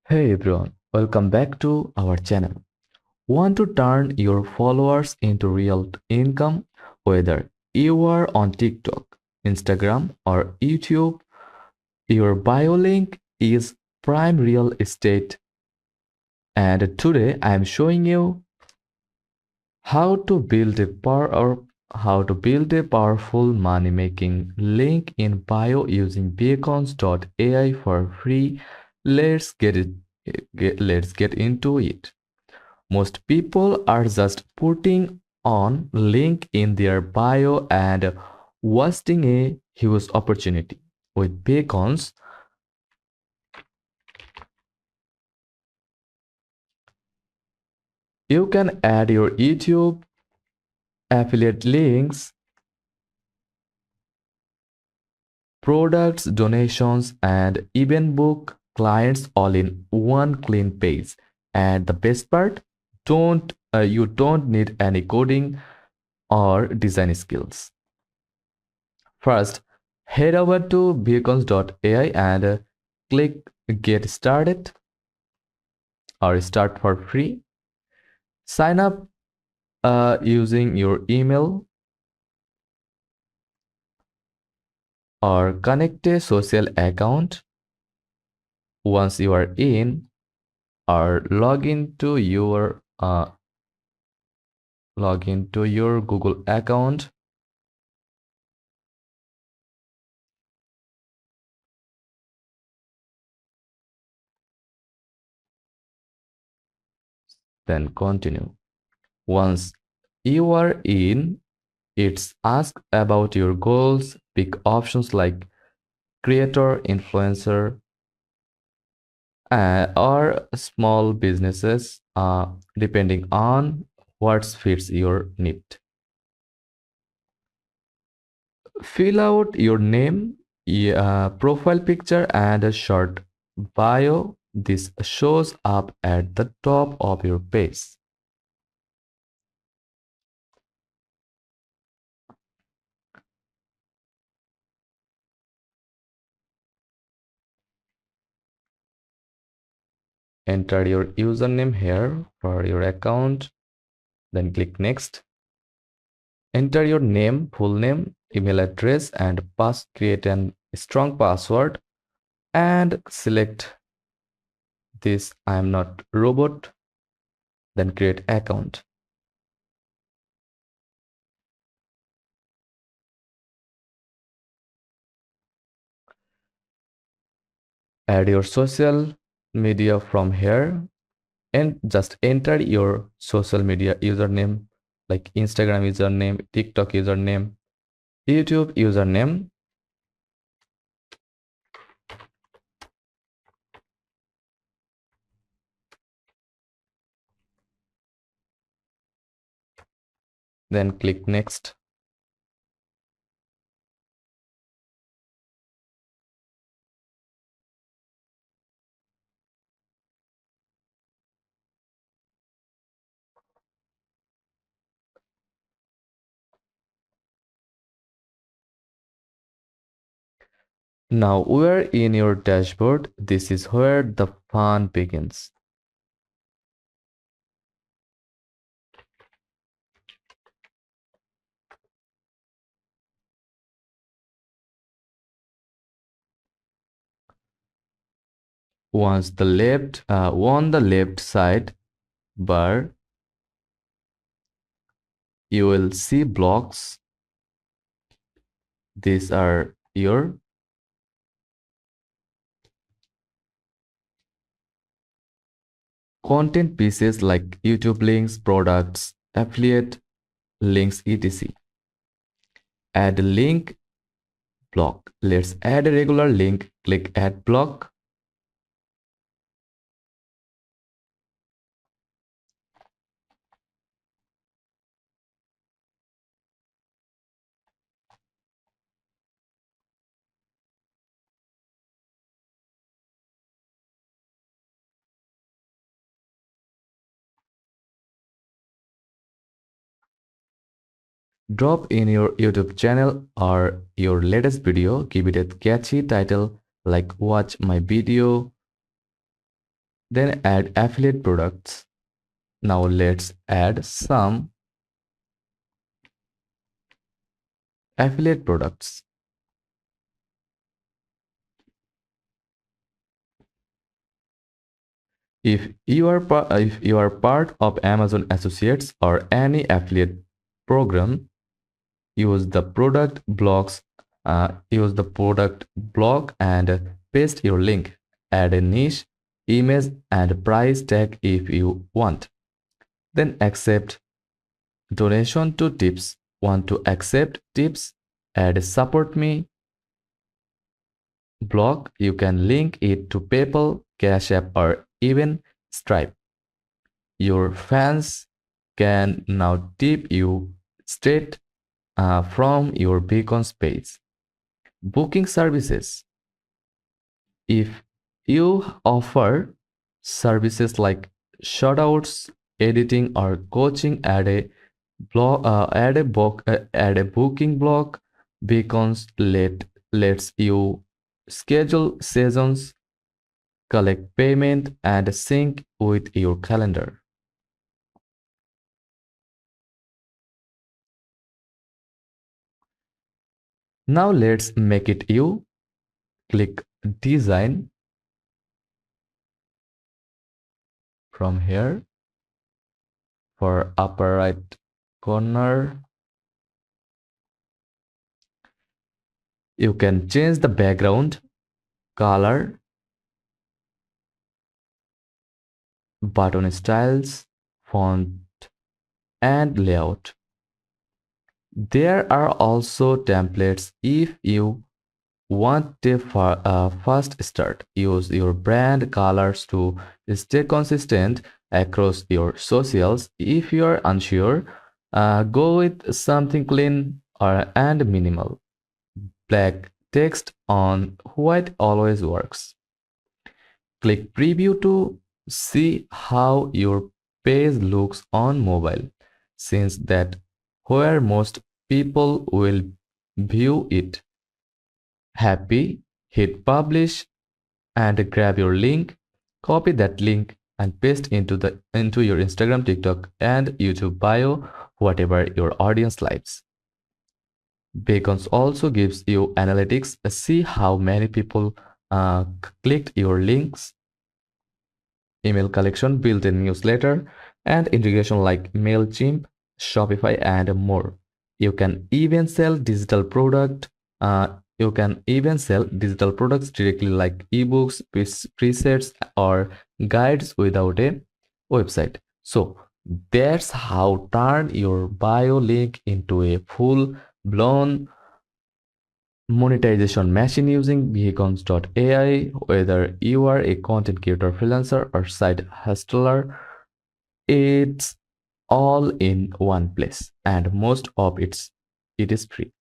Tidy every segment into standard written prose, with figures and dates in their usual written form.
Hey everyone, welcome back to our channel. Want to turn your followers into real income? Whether you are on TikTok, Instagram, or YouTube, your bio link is prime real estate. And today I am showing you how to build a powerful money making link in bio using beacons.ai for free. Let's get into it. Most people are just putting on link in their bio and wasting a huge opportunity. With Beacons, you can add your YouTube affiliate links, products, donations, and even book clients all in one clean page. And the best part, don't you don't need any coding or design skills. First, head over to beacons.ai and click get started or start for free. Sign up using your email or connect a social account. Once you are in, or log into your Google account. Then continue. Once you are in, it's ask about your goals. Pick options like creator, influencer, or small businesses, depending on what fits your need. Fill out your name, profile picture, and a short bio. This shows up at the top of your page. Enter your username here for your account, then click next. Enter your name, full name, email address, and create a strong password and select this I am not robot, then create account. Add your social media from here and just enter your social media username like Instagram username, TikTok username, YouTube username. Then click next. Now we're in your dashboard. This is where the fun begins. On the left side bar, you will see blocks. These are your content pieces like YouTube links, products, affiliate links, etc. Add link block. Let's add a regular link. Click add block. Drop in your YouTube channel or your latest video. Give it a catchy title like watch my video Then add affiliate products. Now let's add some affiliate products. If you are part of Amazon Associates or any affiliate program, use the product blog and paste your link. Add a niche, image, and price tag if you want. Then accept donation to tips. Want to accept tips? Add support me blog. You can link it to PayPal, Cash App, or even Stripe. Your fans can now tip you straight from your Beacons page. Booking services. If you offer services like shoutouts, editing, or coaching, add a booking block. Beacons lets you schedule sessions, collect payment, and sync with your calendar. Now let's make it you. Click design from here for upper right corner. You can change the background, color, button styles, font, and layout. There are also templates if you want a fast start. Use your brand colors to stay consistent across your socials. If you are unsure, go with something clean and minimal. Black text on white always works. Click preview to see how your page looks on mobile, since that where most people will view it. Happy, hit publish and grab your link, copy that link and paste into your Instagram, TikTok and YouTube bio, whatever your audience likes. Beacons also gives you analytics, see how many people clicked your links, email collection, built-in newsletter, and integration like MailChimp, Shopify, and more. You can even sell digital product. You can even sell digital products directly like ebooks, presets, or guides without a website. So that's how turn your bio link into a full-blown monetization machine using beacons.ai. Whether you are a content creator, freelancer, or side hustler, it's all in one place, and most of it is free.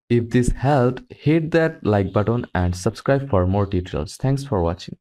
If this helped, hit that like button and subscribe for more tutorials. Thanks for watching.